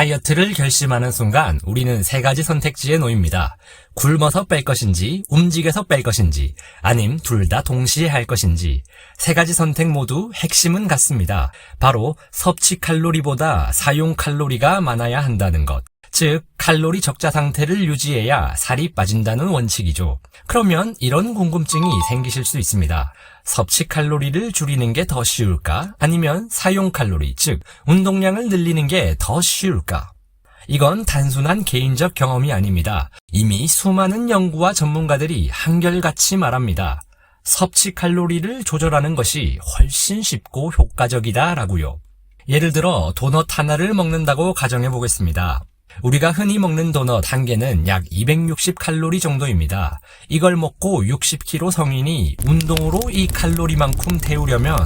다이어트를 결심하는 순간 우리는 세 가지 선택지에 놓입니다. 굶어서 뺄 것인지, 움직여서 뺄 것인지, 아님 둘 다 동시에 할 것인지. 세 가지 선택 모두 핵심은 같습니다. 바로 섭취 칼로리보다 사용 칼로리가 많아야 한다는 것. 즉, 칼로리 적자 상태를 유지해야 살이 빠진다는 원칙이죠. 그러면 이런 궁금증이 생기실 수 있습니다. 섭취 칼로리를 줄이는 게 더 쉬울까? 아니면 사용 칼로리, 즉 운동량을 늘리는 게 더 쉬울까? 이건 단순한 개인적 경험이 아닙니다. 이미 수많은 연구와 전문가들이 한결같이 말합니다. 섭취 칼로리를 조절하는 것이 훨씬 쉽고 효과적이다라고요. 예를 들어 도넛 하나를 먹는다고 가정해 보겠습니다. 우리가 흔히 먹는 도넛 한 개는 약 260칼로리 정도입니다. 이걸 먹고 60kg 성인이 운동으로 이 칼로리만큼 태우려면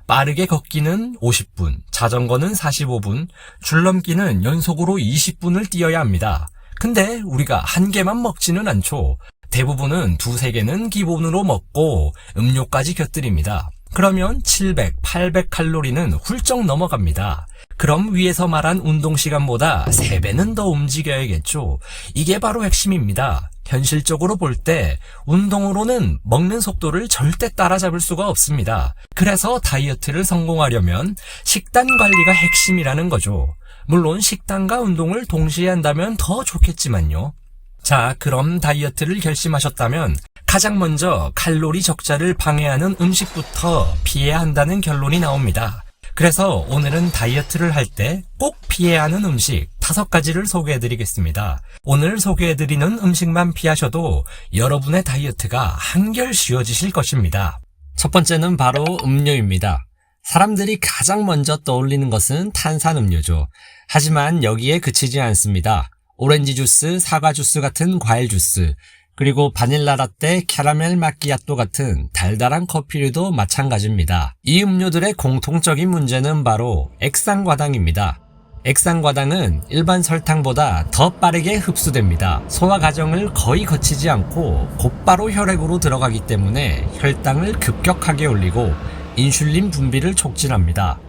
빠르게 걷기는 50분, 자전거는 45분, 줄넘기는 연속으로 20분을 뛰어야 합니다. 근데 우리가 한 개만 먹지는 않죠. 대부분은 두세 개는 기본으로 먹고 음료까지 곁들입니다. 그러면 700, 800칼로리는 훌쩍 넘어갑니다. 그럼 위에서 말한 운동 시간보다 3배는 더 움직여야겠죠. 이게 바로 핵심입니다. 현실적으로 볼 때 운동으로는 먹는 속도를 절대 따라잡을 수가 없습니다. 그래서 다이어트를 성공하려면 식단 관리가 핵심이라는 거죠. 물론 식단과 운동을 동시에 한다면 더 좋겠지만요. 자, 그럼 다이어트를 결심하셨다면 가장 먼저 칼로리 적자를 방해하는 음식부터 피해야 한다는 결론이 나옵니다. 그래서 오늘은 다이어트를 할 때 꼭 피해야 하는 음식 5가지를 소개해드리겠습니다. 오늘 소개해드리는 음식만 피하셔도 여러분의 다이어트가 한결 쉬워지실 것입니다. 첫 번째는 바로 음료입니다. 사람들이 가장 먼저 떠올리는 것은 탄산음료죠. 하지만 여기에 그치지 않습니다. 오렌지 주스, 사과 주스 같은 과일 주스, 그리고 바닐라 라떼, 캐러멜 마끼아또 같은 달달한 커피류도 마찬가지입니다. 이 음료들의 공통적인 문제는 바로 액상과당입니다. 액상과당은 일반 설탕보다 더 빠르게 흡수됩니다. 소화 과정을 거의 거치지 않고 곧바로 혈액으로 들어가기 때문에 혈당을 급격하게 올리고 인슐린 분비를 촉진합니다.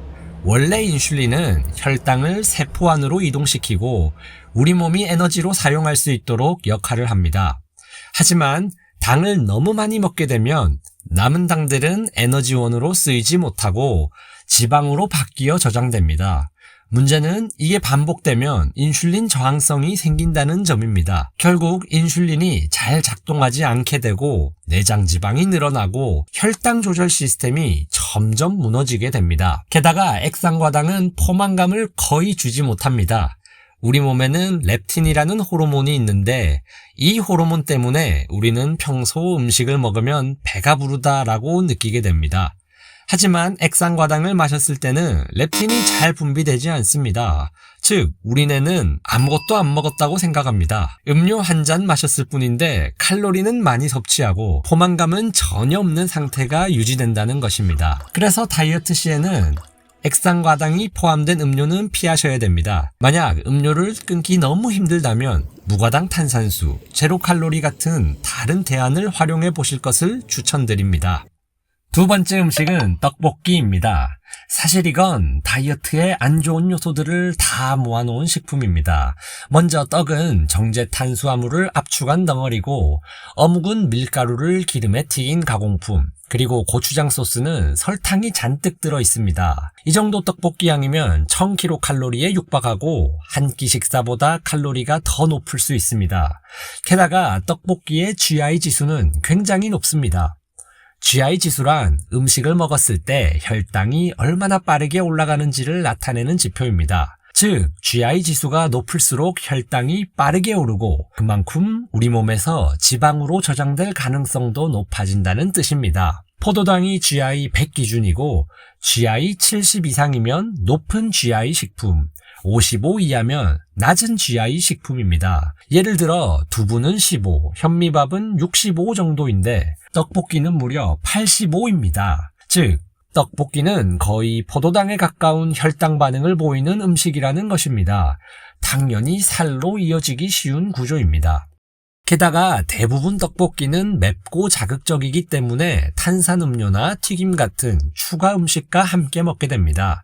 원래 인슐린은 혈당을 세포 안으로 이동시키고 우리 몸이 에너지로 사용할 수 있도록 역할을 합니다. 하지만 당을 너무 많이 먹게 되면 남은 당들은 에너지원으로 쓰이지 못하고 지방으로 바뀌어 저장됩니다. 문제는 이게 반복되면 인슐린 저항성이 생긴다는 점입니다. 결국 인슐린이 잘 작동하지 않게 되고 내장 지방이 늘어나고 혈당 조절 시스템이 점점 무너지게 됩니다. 게다가 액상과당은 포만감을 거의 주지 못합니다. 우리 몸에는 렙틴이라는 호르몬이 있는데 이 호르몬 때문에 우리는 평소 음식을 먹으면 배가 부르다라고 느끼게 됩니다. 하지만 액상과당을 마셨을 때는 렙틴이 잘 분비되지 않습니다. 즉, 우리 뇌는 아무것도 안 먹었다고 생각합니다. 음료 한 잔 마셨을 뿐인데 칼로리는 많이 섭취하고 포만감은 전혀 없는 상태가 유지된다는 것입니다. 그래서 다이어트 시에는 액상과당이 포함된 음료는 피하셔야 됩니다. 만약 음료를 끊기 너무 힘들다면 무과당 탄산수, 제로칼로리 같은 다른 대안을 활용해 보실 것을 추천드립니다. 두 번째 음식은 떡볶이입니다. 사실 이건 다이어트에 안 좋은 요소들을 다 모아놓은 식품입니다. 먼저 떡은 정제 탄수화물을 압축한 덩어리고 어묵은 밀가루를 기름에 튀긴 가공품, 그리고 고추장 소스는 설탕이 잔뜩 들어 있습니다. 이 정도 떡볶이 양이면 1000kcal에 육박하고 한 끼 식사보다 칼로리가 더 높을 수 있습니다. 게다가 떡볶이의 GI 지수는 굉장히 높습니다. GI 지수란 음식을 먹었을 때 혈당이 얼마나 빠르게 올라가는지를 나타내는 지표입니다. 즉, GI 지수가 높을수록 혈당이 빠르게 오르고 그만큼 우리 몸에서 지방으로 저장될 가능성도 높아진다는 뜻입니다. 포도당이 GI 100 기준이고 GI 70 이상이면 높은 GI 식품, 55 이하면 낮은 GI 식품입니다. 예를 들어 두부는 15, 현미밥은 65 정도인데 떡볶이는 무려 85입니다. 즉, 떡볶이는 거의 포도당에 가까운 혈당 반응을 보이는 음식이라는 것입니다. 당연히 살로 이어지기 쉬운 구조입니다. 게다가 대부분 떡볶이는 맵고 자극적이기 때문에 탄산음료나 튀김 같은 추가 음식과 함께 먹게 됩니다.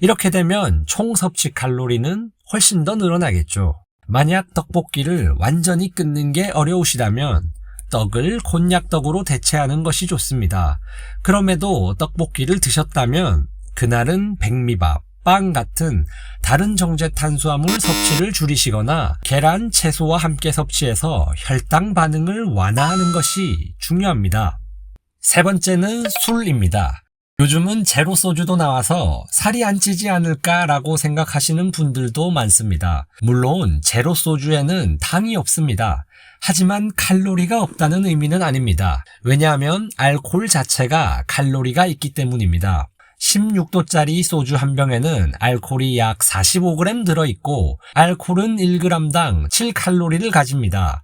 이렇게 되면 총 섭취 칼로리는 훨씬 더 늘어나겠죠. 만약 떡볶이를 완전히 끊는 게 어려우시다면 떡을 곤약떡으로 대체하는 것이 좋습니다. 그럼에도 떡볶이를 드셨다면 그날은 백미밥, 빵 같은 다른 정제 탄수화물 섭취를 줄이시거나 계란, 채소와 함께 섭취해서 혈당 반응을 완화하는 것이 중요합니다. 세 번째는 술입니다. 요즘은 제로 소주도 나와서 살이 안 찌지 않을까라고 생각하시는 분들도 많습니다. 물론 제로 소주에는 당이 없습니다. 하지만 칼로리가 없다는 의미는 아닙니다. 왜냐하면 알코올 자체가 칼로리가 있기 때문입니다. 16도짜리 소주 한 병에는 알코올이 약 45g 들어있고 알코올은 1g당 7칼로리를 가집니다.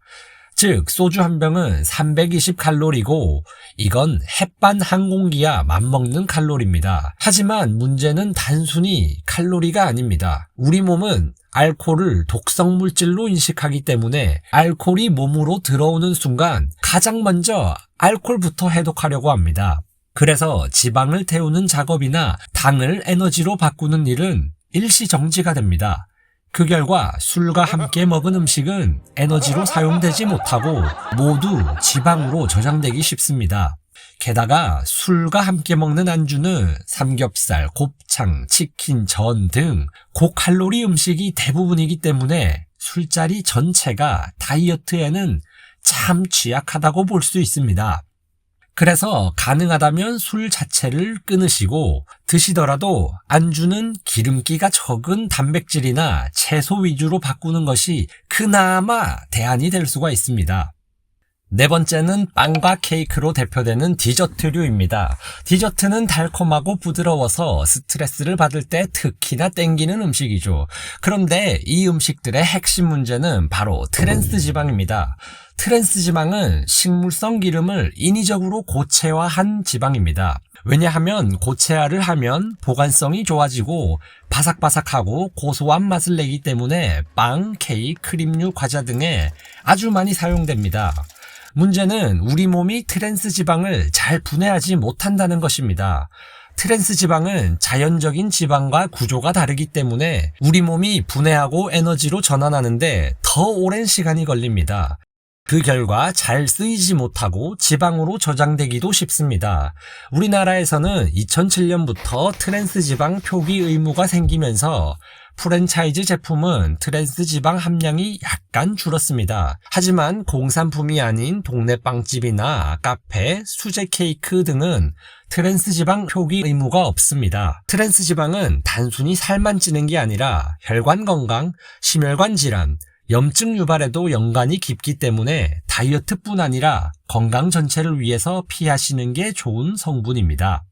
즉 소주 한 병은 320칼로리고 이건 햇반 한 공기야 맘먹는 칼로리입니다. 하지만 문제는 단순히 칼로리가 아닙니다. 우리 몸은 알코올을 독성 물질로 인식하기 때문에 알코올이 몸으로 들어오는 순간 가장 먼저 알코올부터 해독하려고 합니다. 그래서 지방을 태우는 작업이나 당을 에너지로 바꾸는 일은 일시 정지가 됩니다. 그 결과 술과 함께 먹은 음식은 에너지로 사용되지 못하고 모두 지방으로 저장되기 쉽습니다. 게다가 술과 함께 먹는 안주는 삼겹살, 곱창, 치킨, 전 등 고칼로리 음식이 대부분이기 때문에 술자리 전체가 다이어트에는 참 취약하다고 볼 수 있습니다. 그래서 가능하다면 술 자체를 끊으시고 드시더라도 안주는 기름기가 적은 단백질이나 채소 위주로 바꾸는 것이 그나마 대안이 될 수가 있습니다. 네 번째는 빵과 케이크로 대표되는 디저트류입니다. 디저트는 달콤하고 부드러워서 스트레스를 받을 때 특히나 땡기는 음식이죠. 그런데 이 음식들의 핵심 문제는 바로 트랜스 지방입니다. 트랜스 지방은 식물성 기름을 인위적으로 고체화한 지방입니다. 왜냐하면 고체화를 하면 보관성이 좋아지고 바삭바삭하고 고소한 맛을 내기 때문에 빵, 케이크, 크림류, 과자 등에 아주 많이 사용됩니다. 문제는 우리 몸이 트랜스 지방을 잘 분해하지 못한다는 것입니다. 트랜스 지방은 자연적인 지방과 구조가 다르기 때문에 우리 몸이 분해하고 에너지로 전환하는데 더 오랜 시간이 걸립니다. 그 결과 잘 쓰이지 못하고 지방으로 저장되기도 쉽습니다. 우리나라에서는 2007년부터 트랜스 지방 표기 의무가 생기면서 프랜차이즈 제품은 트랜스 지방 함량이 약간 줄었습니다. 하지만 공산품이 아닌 동네 빵집이나 카페, 수제 케이크 등은 트랜스 지방 표기 의무가 없습니다. 트랜스 지방은 단순히 살만 찌는 게 아니라 혈관 건강, 심혈관 질환, 염증 유발에도 연관이 깊기 때문에 다이어트뿐 아니라 건강 전체를 위해서 피하시는 게 좋은 성분입니다.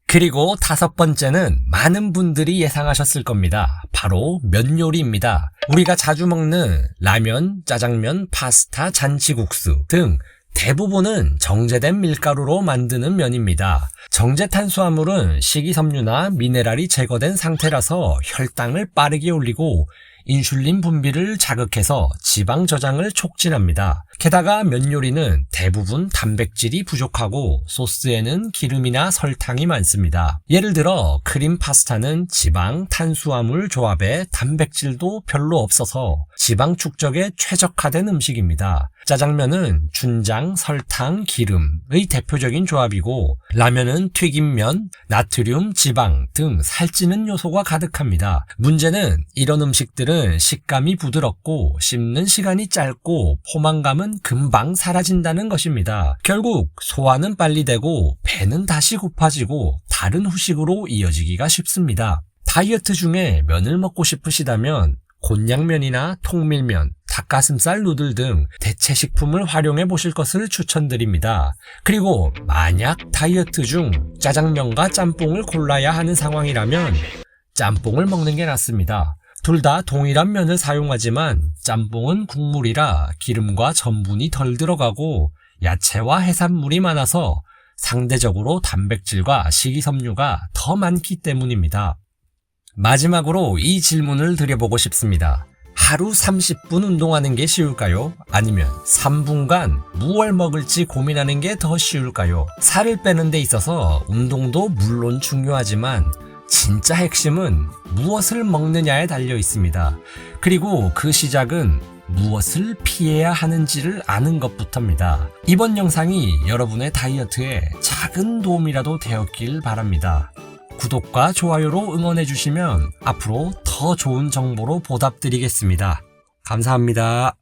그리고 다섯 번째는 많은 분들이 예상하셨을 겁니다. 바로 면 요리입니다. 우리가 자주 먹는 라면, 짜장면, 파스타, 잔치국수 등 대부분은 정제된 밀가루로 만드는 면입니다. 정제 탄수화물은 식이섬유나 미네랄이 제거된 상태라서 혈당을 빠르게 올리고 인슐린 분비를 자극해서 지방 저장을 촉진합니다. 게다가 면 요리는 대부분 단백질이 부족하고 소스에는 기름이나 설탕이 많습니다. 예를 들어 크림 파스타는 지방, 탄수화물 조합에 단백질도 별로 없어서 지방 축적에 최적화된 음식입니다. 짜장면은 춘장, 설탕, 기름의 대표적인 조합이고 라면은 튀김면, 나트륨, 지방 등 살찌는 요소가 가득합니다. 문제는 이런 음식들은 식감이 부드럽고 씹는 시간이 짧고 포만감은 금방 사라진다는 것입니다. 결국 소화는 빨리 되고 배는 다시 고파지고 다른 후식으로 이어지기가 쉽습니다. 다이어트 중에 면을 먹고 싶으시다면 곤약면이나 통밀면, 닭가슴살 누들 등 대체 식품을 활용해 보실 것을 추천드립니다. 그리고 만약 다이어트 중 짜장면과 짬뽕을 골라야 하는 상황이라면 짬뽕을 먹는 게 낫습니다. 둘 다 동일한 면을 사용하지만 짬뽕은 국물이라 기름과 전분이 덜 들어가고 야채와 해산물이 많아서 상대적으로 단백질과 식이섬유가 더 많기 때문입니다. 마지막으로 이 질문을 드려보고 싶습니다. 하루 30분 운동하는 게 쉬울까요? 아니면 3분간 무얼 먹을지 고민하는 게 더 쉬울까요? 살을 빼는 데 있어서 운동도 물론 중요하지만 진짜 핵심은 무엇을 먹느냐에 달려 있습니다. 그리고 그 시작은 무엇을 피해야 하는지를 아는 것부터입니다. 이번 영상이 여러분의 다이어트에 작은 도움이라도 되었길 바랍니다. 구독과 좋아요로 응원해주시면 앞으로 더 좋은 정보로 보답드리겠습니다. 감사합니다.